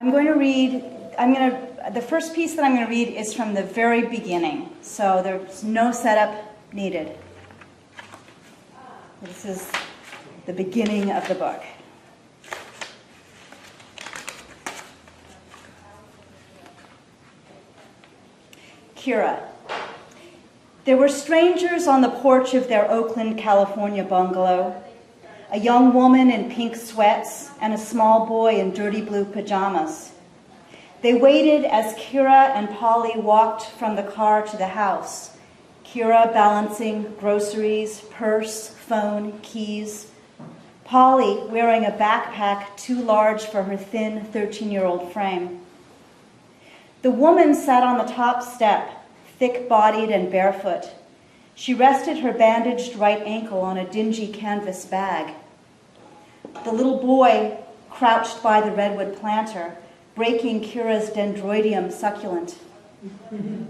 The first piece that I'm going to read is from the very beginning, so there's no setup needed. This is the beginning of the book. Kira. There were strangers on the porch of their Oakland, California bungalow. A young woman in pink sweats and a small boy in dirty blue pajamas. They waited as Kira and Polly walked from the car to the house. Kira balancing groceries, purse, phone, keys. Polly wearing a backpack too large for her thin 13-year-old frame. The woman sat on the top step, thick-bodied and barefoot. She rested her bandaged right ankle on a dingy canvas bag. The little boy crouched by the redwood planter, breaking Kira's dendroidium succulent.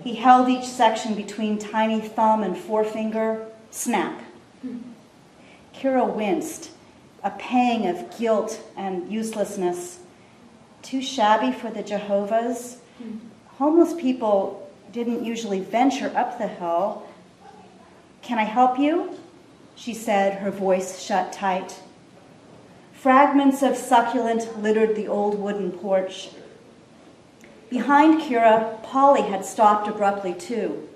He held each section between tiny thumb and forefinger. Snap. Kira winced, a pang of guilt and uselessness. Too shabby for the Jehovah's? Homeless people didn't usually venture up the hill. Can I help you? She said, her voice shut tight. Fragments of succulent littered the old wooden porch. Behind Kira, Polly had stopped abruptly too.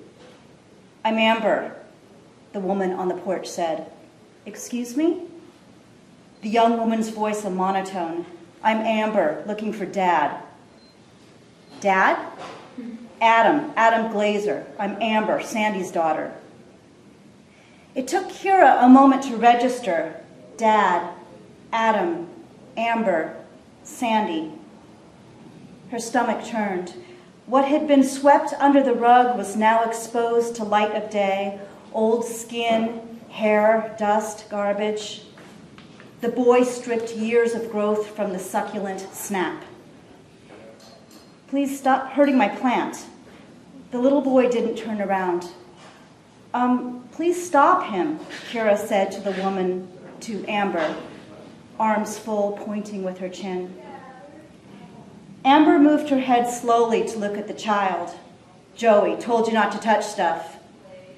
I'm Amber, the woman on the porch said. Excuse me? The young woman's voice a monotone. I'm Amber, looking for Dad. Dad? Adam Glazer. I'm Amber, Sandy's daughter. It took Kira a moment to register. Dad, Adam, Amber, Sandy. Her stomach turned. What had been swept under the rug was now exposed to light of day. Old skin, hair, dust, garbage. The boy stripped years of growth from the succulent snap. Please stop hurting my plant. The little boy didn't turn around. Please stop him, Kira said to the woman, to Amber, arms full, pointing with her chin. Amber moved her head slowly to look at the child. Joey, told you not to touch stuff.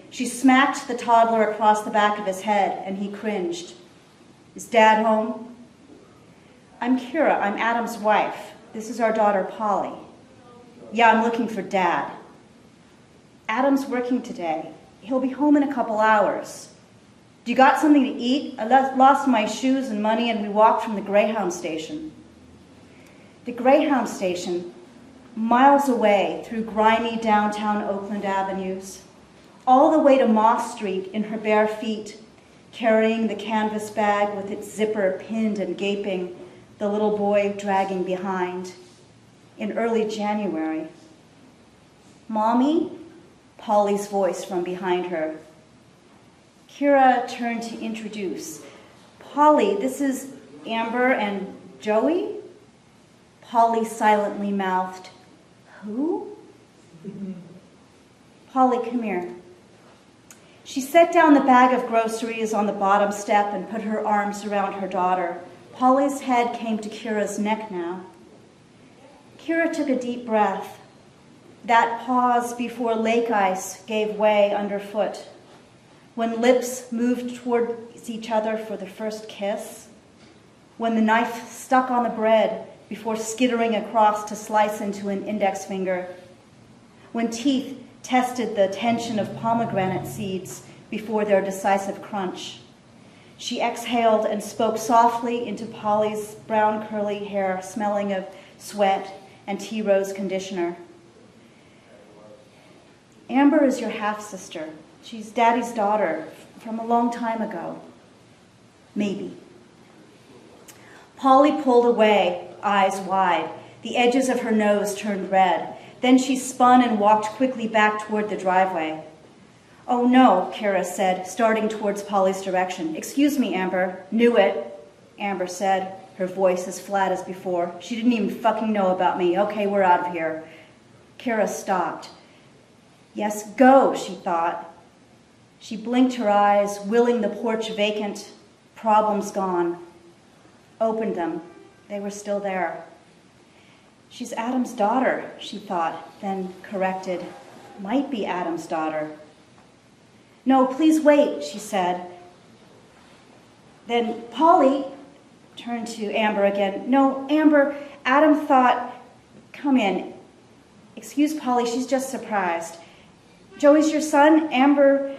She smacked the toddler across the back of his head, and he cringed. Is Dad home? I'm Kira. I'm Adam's wife. This is our daughter, Polly. Yeah, I'm looking for Dad. Adam's working today. He'll be home in a couple hours. Do you got something to eat? I lost my shoes and money, and we walked from the Greyhound station. The Greyhound station, miles away through grimy downtown Oakland avenues, all the way to Moss Street in her bare feet, carrying the canvas bag with its zipper pinned and gaping, the little boy dragging behind. In early January. Mommy? Polly's voice from behind her. Kira turned to introduce. Polly, this is Amber and Joey? Polly silently mouthed, Who? Polly, come here. She set down the bag of groceries on the bottom step and put her arms around her daughter. Polly's head came to Kira's neck now. Kira took a deep breath. That pause before lake ice gave way underfoot. When lips moved towards each other for the first kiss. When the knife stuck on the bread before skittering across to slice into an index finger. When teeth tested the tension of pomegranate seeds before their decisive crunch. She exhaled and spoke softly into Polly's brown curly hair, smelling of sweat and tea rose conditioner. Amber is your half-sister. She's Daddy's daughter from a long time ago. Maybe. Polly pulled away, eyes wide. The edges of her nose turned red. Then she spun and walked quickly back toward the driveway. Oh no, Kira said, starting towards Polly's direction. Excuse me, Amber. Knew it, Amber said, her voice as flat as before. She didn't even fucking know about me. Okay, we're out of here. Kira stopped. Yes, go, she thought. She blinked her eyes, willing the porch vacant, problems gone. Opened them. They were still there. She's Adam's daughter, she thought, then corrected. Might be Adam's daughter. No, please wait, she said. Then Polly turned to Amber again. No, Amber, Adam thought, come in. Excuse Polly, she's just surprised. Joey's your son? Amber,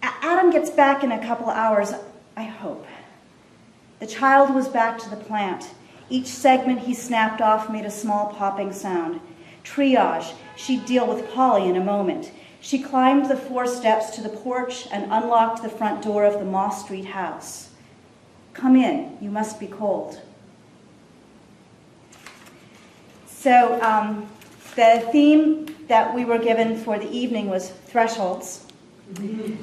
Adam gets back in a couple hours, I hope. The child was back to the plant. Each segment he snapped off made a small popping sound. Triage. She'd deal with Polly in a moment. She climbed the 4 steps to the porch and unlocked the front door of the Moss Street house. Come in. You must be cold. So the theme that we were given for the evening was thresholds.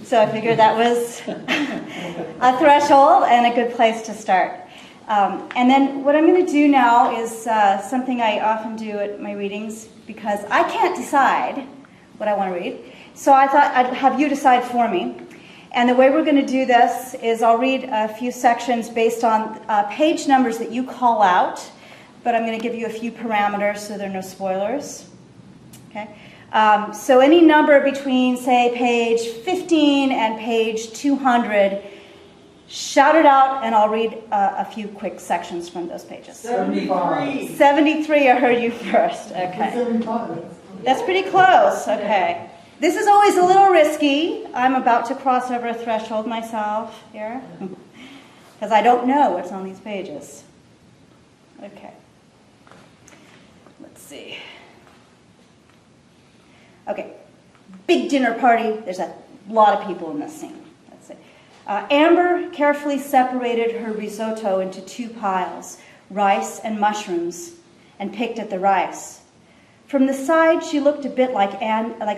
So I figured that was a threshold and a good place to start. And then what I'm going to do now is something I often do at my readings because I can't decide what I want to read. So I thought I'd have you decide for me. And the way we're going to do this is I'll read a few sections based on page numbers that you call out, but I'm going to give you a few parameters so there are no spoilers. Okay? So any number between, say, page 15 and page 200, shout it out, and I'll read a few quick sections from those pages. 75. 73, I heard you first. Okay. 75. That's pretty close. Okay. This is always a little risky. I'm about to cross over a threshold myself here, because I don't know what's on these pages. Okay. Let's see. Okay. Big dinner party. There's a lot of people in this scene. Let's see. Amber carefully separated her risotto into 2 piles, rice and mushrooms, and picked at the rice. From the side, she looked a bit like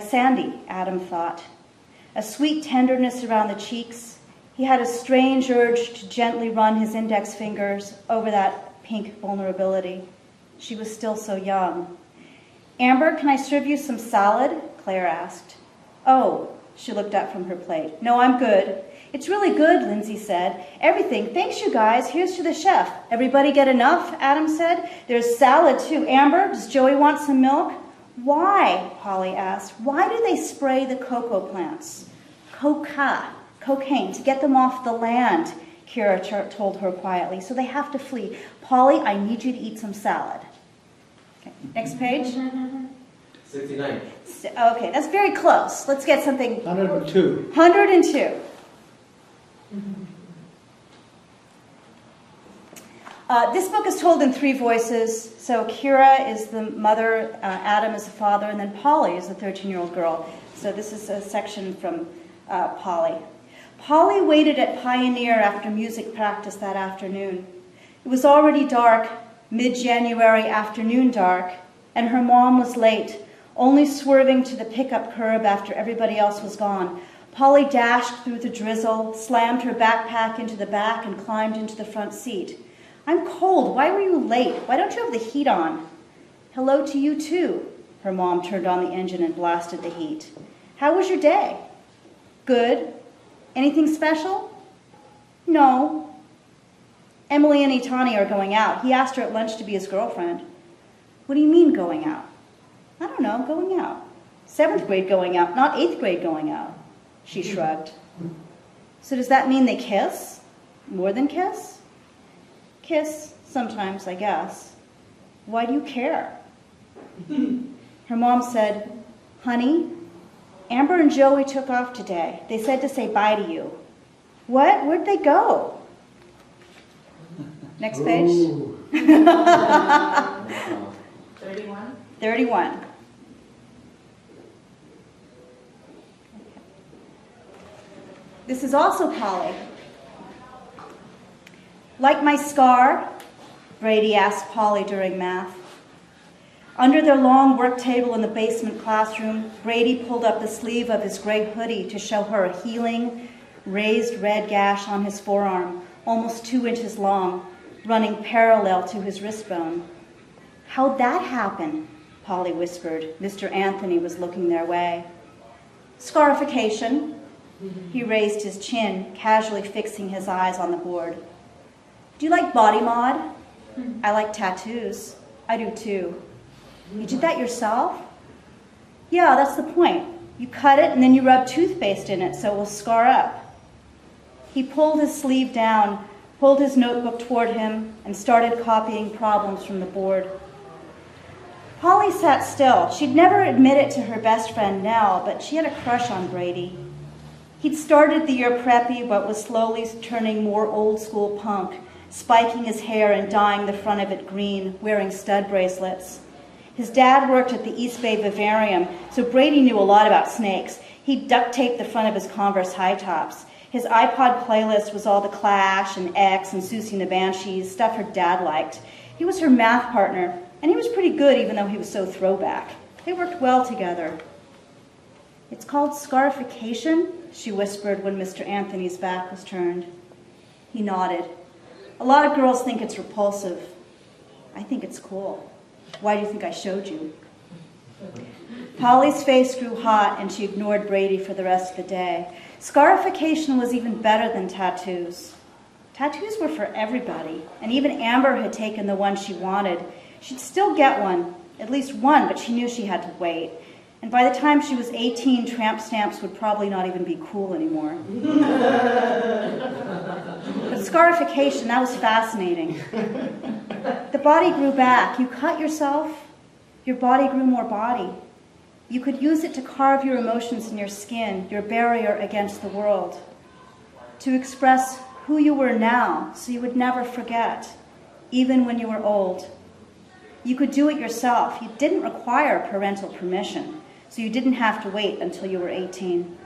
Sandy, Adam thought. A sweet tenderness around the cheeks. He had a strange urge to gently run his index fingers over that pink vulnerability. She was still so young. Amber, can I serve you some salad? Claire asked. Oh, she looked up from her plate. No, I'm good. It's really good, Lindsay said. Everything. Thanks, you guys. Here's to the chef. Everybody get enough? Adam said. There's salad, too. Amber, does Joey want some milk? Why? Polly asked. Why do they spray the cocoa plants? Cocaine, to get them off the land, Kira told her quietly. So they have to flee. Polly, I need you to eat some salad. Okay, next page. 69. Okay, that's very close. Let's get something. 102. 102. This book is told in 3 voices. So Kira is the mother, Adam is the father, and then Polly is the 13-year-old girl. So this is a section from Polly. Polly waited at Pioneer after music practice that afternoon. It was already dark, mid-January afternoon dark, and her mom was late, only swerving to the pickup curb after everybody else was gone. Polly dashed through the drizzle, slammed her backpack into the back, and climbed into the front seat. I'm cold. Why were you late? Why don't you have the heat on? Hello to you, too. Her mom turned on the engine and blasted the heat. How was your day? Good. Anything special? No. Emily and Itani are going out. He asked her at lunch to be his girlfriend. What do you mean going out? I don't know, going out. 7th grade going out, not 8th grade going out. She shrugged. So does that mean they kiss? More than kiss? Kiss, sometimes, I guess. Why do you care? Her mom said, Honey, Amber and Joey took off today. They said to say bye to you. What? Where'd they go? Next page. 31. 31. This is also Polly. Like my scar? Brady asked Polly during math. Under their long work table in the basement classroom, Brady pulled up the sleeve of his gray hoodie to show her a healing, raised red gash on his forearm, almost 2 inches long, running parallel to his wrist bone. How'd that happen? Polly whispered. Mr. Anthony was looking their way. Scarification. He raised his chin, casually fixing his eyes on the board. Do you like body mod? I like tattoos. I do too. You did that yourself? Yeah, that's the point. You cut it and then you rub toothpaste in it so it will scar up. He pulled his sleeve down, pulled his notebook toward him, and started copying problems from the board. Polly sat still. She'd never admit it to her best friend Nell, but she had a crush on Brady. He'd started the year preppy, but was slowly turning more old-school punk, spiking his hair and dyeing the front of it green, wearing stud bracelets. His dad worked at the East Bay Vivarium, so Brady knew a lot about snakes. He'd duct taped the front of his Converse high tops. His iPod playlist was all the Clash and X and Susie and the Banshees, stuff her dad liked. He was her math partner, and he was pretty good even though he was so throwback. They worked well together. It's called scarification, she whispered when Mr. Anthony's back was turned. He nodded. A lot of girls think it's repulsive. I think it's cool. Why do you think I showed you? Polly's face grew hot and she ignored Brady for the rest of the day. Scarification was even better than tattoos. Tattoos were for everybody, and even Amber had taken the one she wanted. She'd still get one, at least one, but she knew she had to wait. And by the time she was 18, tramp stamps would probably not even be cool anymore. But scarification, that was fascinating. The body grew back. You cut yourself, your body grew more body. You could use it to carve your emotions in your skin, your barrier against the world, to express who you were now so you would never forget, even when you were old. You could do it yourself. You didn't require parental permission, so you didn't have to wait until you were 18.